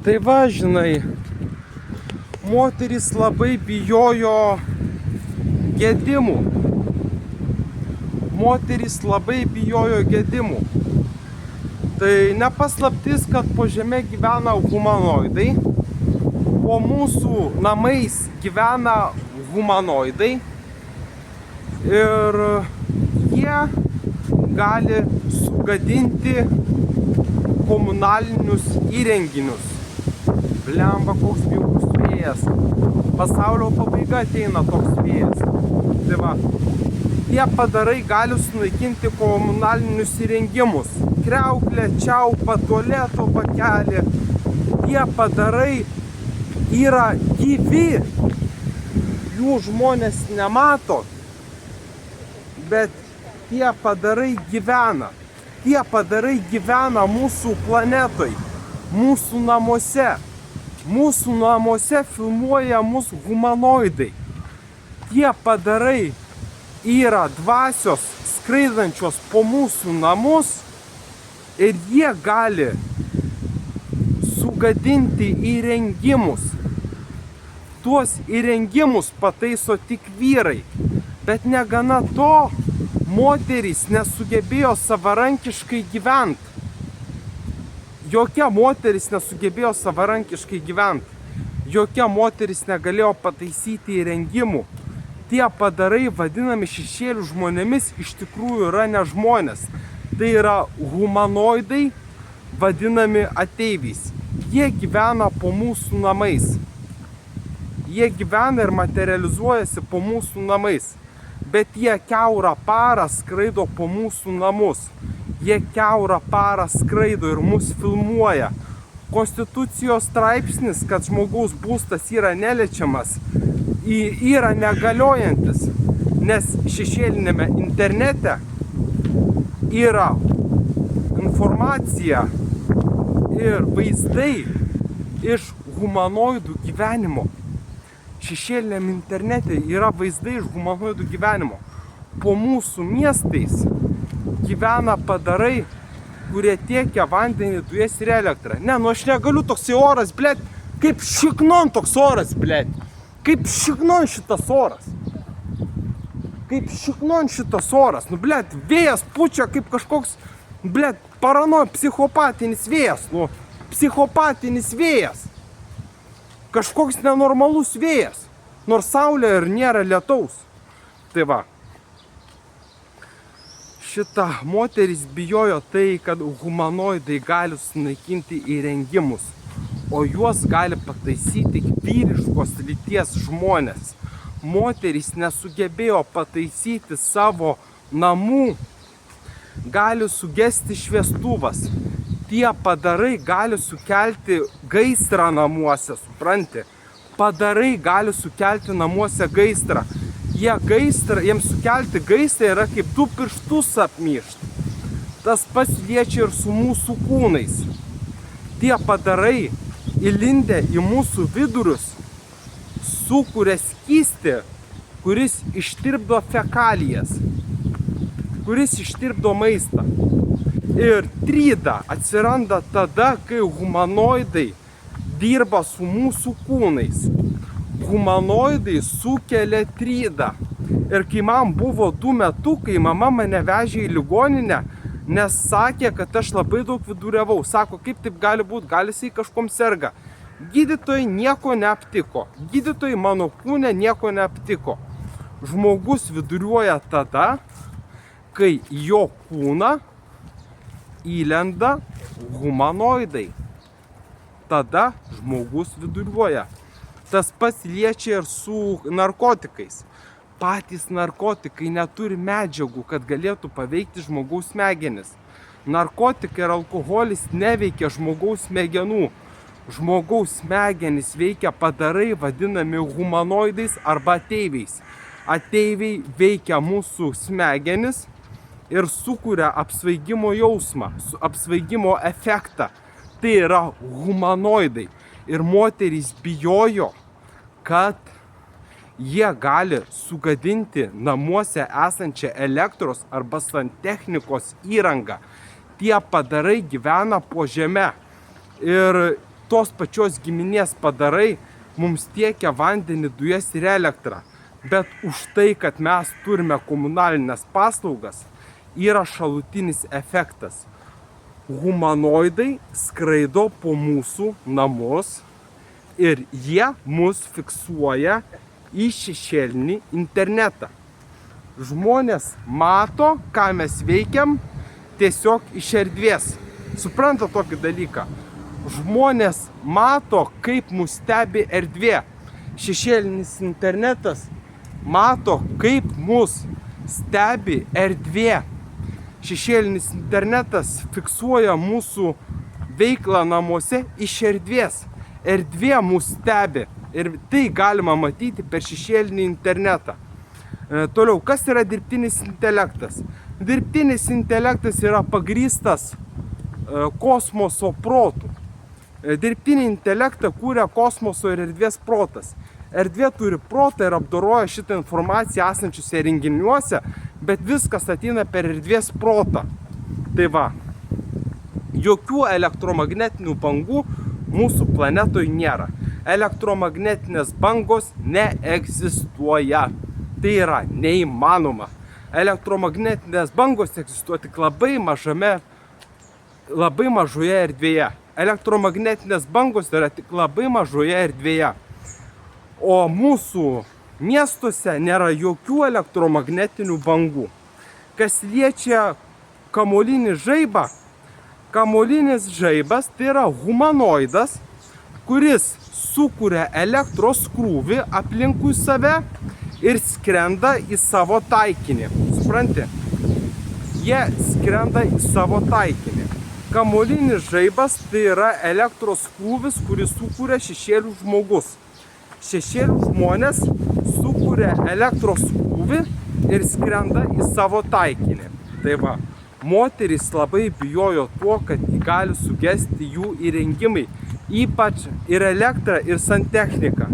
Tai va, žinai, moterys labai bijojo gedimų. Moterys labai bijojo gedimų. Tai nepaslaptis, kad po žeme gyvena humanoidai, po mūsų namais gyvena humanoidai ir jie gali sugadinti komunalinius įrenginius. Blemba, koks bjaurus vėjas. Pasaulio pabaiga ateina toks vėjas. Tai va, tie padarai gali sunaikinti komunalinius įrengimus. Kriauklė, čiaupa, tualeto bakelė. Tie padarai yra gyvi. Jų žmonės nemato, bet tie padarai gyvena. Tie padarai gyvena mūsų planetoj, mūsų namuose. Mūsų namuose filmuoja mūsų humanoidai. Tie padarai yra dvasios skraidančios po mūsų namus ir jie gali sugadinti įrengimus. Tuos įrengimus pataiso tik vyrai, bet negana to, moterys nesugebėjo savarankiškai gyventi. Jokia moteris nesugebėjo savarankiškai gyventi. Jokia moteris negalėjo pataisyti įrengimų. Tie padarai, vadinami šešėlių žmonėmis, iš tikrųjų yra ne žmonės. Tai yra humanoidai, vadinami ateiviais. Jie gyvena po mūsų namais. Jie gyvena ir materializuojasi po mūsų namais. Bet jie kiaurą parą skraido po mūsų namus. Jie kiaurą parą skraido ir mus filmuoja. Konstitucijos straipsnis, kad žmogaus būstas yra neliečiamas, yra negaliojantis, nes šešėlinėme internete yra informacija ir vaizdai iš humanoidų gyvenimo. Šešėlinėme internete yra vaizdai iš humanoidų gyvenimo. Po mūsų miestais gyvena padarai, kurie tiekia vandenį, dujas ir elektrą. Ne, nu aš negaliu toksai oras, blėt. Kaip šiknon toks oras, blėt. Kaip šiknon šitas oras. Kaip šiknon šitas oras. Nu, blėt, vėjas pučia kaip kažkoks, blėt, paranoja psichopatinis vėjas. Nu, psichopatinis vėjas. Kažkoks nenormalus vėjas. Nors saulė ir nėra lietaus. Tai va. Šita moteris bijojo tai, kad humanoidai gali sunaikinti įrengimus, o juos gali pataisyti vyriškos lyties žmonės. Moterys nesugebėjo pataisyti savo namų, gali sugesti šviestuvas. Tie padarai gali sukelti gaisrą namuose, supranti? Padarai gali sukelti namuose gaisrą. Jiems sukelti gaisrą yra kaip du pirštus apmyšti. Tas pats liečia ir su mūsų kūnais. Tie padarai, įlindę į mūsų vidurius, sukuria skystį, kuris ištirpdo fekalijas, kuris ištirpdo maistą. Ir tryda atsiranda tada, kai humanoidai dirba su mūsų kūnais. Humanoidai sukelia trydą. Ir kai man buvo 2 metukai, mama mane vežė į ligoninę, nes sakė, kad aš labai daug viduriavau. Sako, kaip taip gali būti, gal jisai kažkom serga. Gydytojai nieko neaptiko. Gydytojai mano kūne nieko neaptiko. Žmogus viduriuoja tada, kai jo kūną įlenda humanoidai. Tada žmogus viduriuoja. Tas pats liečia ir su narkotikais. Patys narkotikai neturi medžiagų, kad galėtų paveikti žmogaus smegenis. Narkotikai ir alkoholis neveikia žmogaus smegenų. Žmogaus smegenis veikia padarai, vadinami humanoidais arba ateiviais. Ateiviai veikia mūsų smegenis ir sukuria apsvaigimo jausmą, apsvaigimo efektą. Tai yra humanoidai. Ir moterys bijojo, kad jie gali sugadinti namuose esančią elektros arba santechnikos įrangą. Tie padarai gyvena po žeme. Ir tos pačios giminės padarai mums tiekia vandenį, dujas ir elektrą. Bet už tai, kad mes turime komunalinės paslaugas, yra šalutinis efektas. Humanoidai skraido po mūsų namus ir jie mus fiksuoja į šešėlinį internetą. Žmonės mato, ką mes veikiam tiesiog iš erdvės. Supranta tokį dalyką. Žmonės mato, kaip mus stebi erdvė. Šešėlinis internetas mato, kaip mus stebi erdvė. Šešėlinis internetas fiksuoja mūsų veiklą namuose iš erdvės. Erdvė mus stebi ir tai galima matyti per šešėlinį internetą. Toliau, kas yra dirbtinis intelektas? Dirbtinis intelektas yra pagrįstas kosmoso protų. Dirbtinį intelektą kūrė kosmoso ir erdvės protas. Erdvė turi protą ir apdoroja šitą informaciją esančiuose renginiuose, bet viskas ateina per erdvės protą. Tai va, jokių elektromagnetinių bangų mūsų planetoje nėra. Elektromagnetinės bangos neegzistuoja. Tai yra neįmanoma. Elektromagnetinės bangos egzistuoja tik labai mažoje erdvėje. Elektromagnetinės bangos yra tik labai mažoje erdvėje. O mūsų miestuose nėra jokių elektromagnetinių bangų. Kas liečia kamuolinį žaibą, kamuolinis žaibas tai yra humanoidas, kuris sukuria elektros krūvį aplinkui save ir skrenda į savo taikinį. Supranti? Jie skrenda į savo taikinį. Kamuolinis žaibas tai yra elektros krūvis, kurį sukuria šešėlių žmogus. Šešėlių žmonės sukuria elektros krūvį ir skrenda į savo taikinį. Tai va, moterys labai bijojo tuo, kad gali sugesti jų įrengimai, ypač ir elektra, ir santechnika.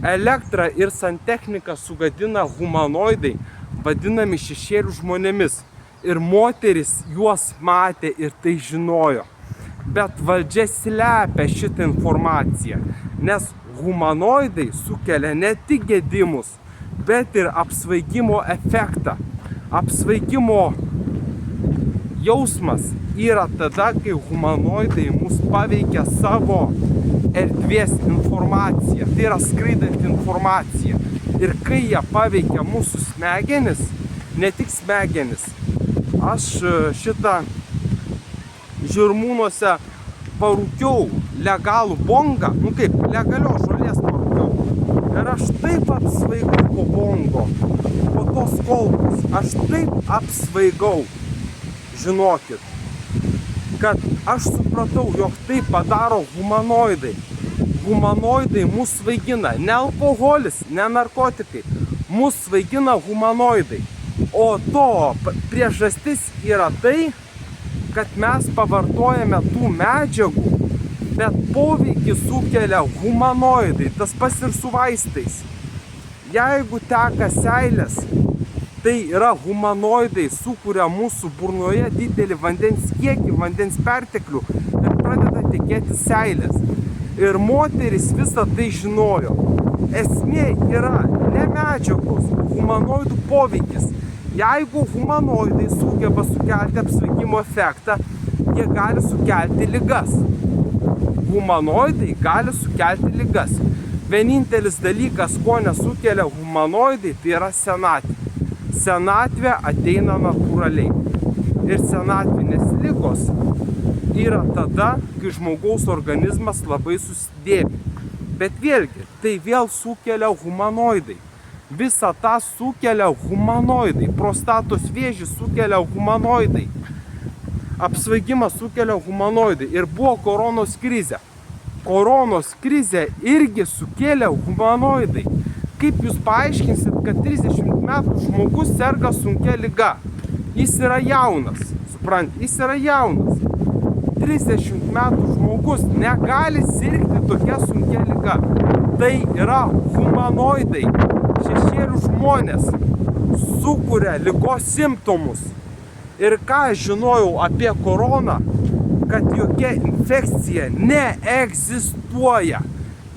Elektrą ir santechniką sugadina humanoidai, vadinami šešėlių žmonėmis. Ir moteris juos matė ir tai žinojo. Bet valdžia slepia šitą informaciją, nes humanoidai sukelia ne tik gedimus, bet ir apsvaigimo efektą. Apsvaigimo jausmas yra tada, kai humanoidai mus paveikia savo erdvės informacija. Tai yra skraidanti informacija. Ir kai jie paveikia mūsų smegenis, ne tik smegenis, aš šitą Žirmūnuose parūkiau legalų bongą, legalios žolės parūkiau. Ir aš taip apsvaigau po bongo, po tos kolbos, aš taip apsvaigau, žinokit, kad aš supratau, jog tai padaro humanoidai. Humanoidai mus svaigina, ne alkoholis, ne narkotikai, mus svaigina humanoidai. O to priežastis yra tai, kad mes pavartojame tų medžiagų, bet poveikį sukelia humanoidai, tas pats ir su vaistais. Jeigu teka seilės, tai yra humanoidai sukuria mūsų burnoje didelį vandens kiekį, vandens perteklių ir pradeda tekėti seilės. Ir moteris visą tai žinojo. Esmė yra ne medžiagos, humanoidų poveikis. Jeigu humanoidai sugeba sukelti apsvaigimo efektą, jie gali sukelti ligas. Humanoidai gali sukelti ligas. Vienintelis dalykas, ko nesukelia humanoidai, tai yra senatvė. Senatvė ateina natūraliai. Ir senatvinės ligos yra tada, kai žmogaus organizmas labai susidėvi. Bet vėlgi, tai vėl sukelia humanoidai. Visą tą sukelia humanoidai. Prostatos vėžį sukelia humanoidai. Apsvaigimą sukelia humanoidai. Ir buvo koronos krizė. Koronos krizę irgi sukėlė humanoidai. Kaip jūs paaiškinsit, kad 30 metų žmogus serga sunkia liga? Jis yra jaunas. Suprant, jis yra jaunas. 30 metų žmogus negali sirgti tokia sunkia liga. Tai yra humanoidai. Šešėlių žmonės sukuria ligos simptomus. Ir ką aš žinojau apie koroną, kad jokia infekcija neegzistuoja.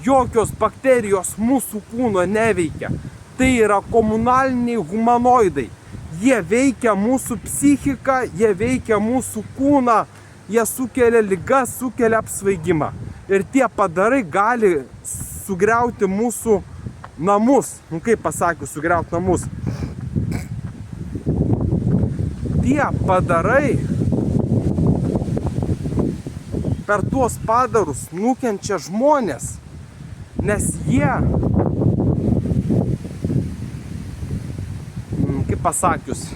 Jokios bakterijos mūsų kūno neveikia. Tai yra komunaliniai humanoidai. Jie veikia mūsų psichiką, jie veikia mūsų kūną, jie sukelia ligas, sukelia apsvaigimą. Ir tie padarai gali sugriauti mūsų namus. Nu kaip pasakius, sugriauti namus. Tie padarai, per tuos padarus nukenčia žmonės, nes jie, kaip pasakius,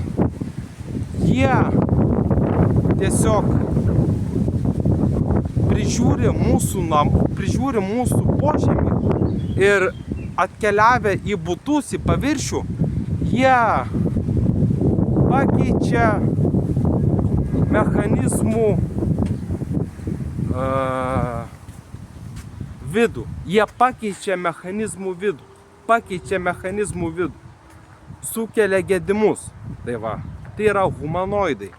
jie tiesiog prižiūri mūsų požemį ir atkeliavę į butus, į paviršių, jie pakeičia mechanizmų vidų. Jie pakeičia mechanizmų vidų. Sukelia gedimus. Tai va, tai yra humanoidai.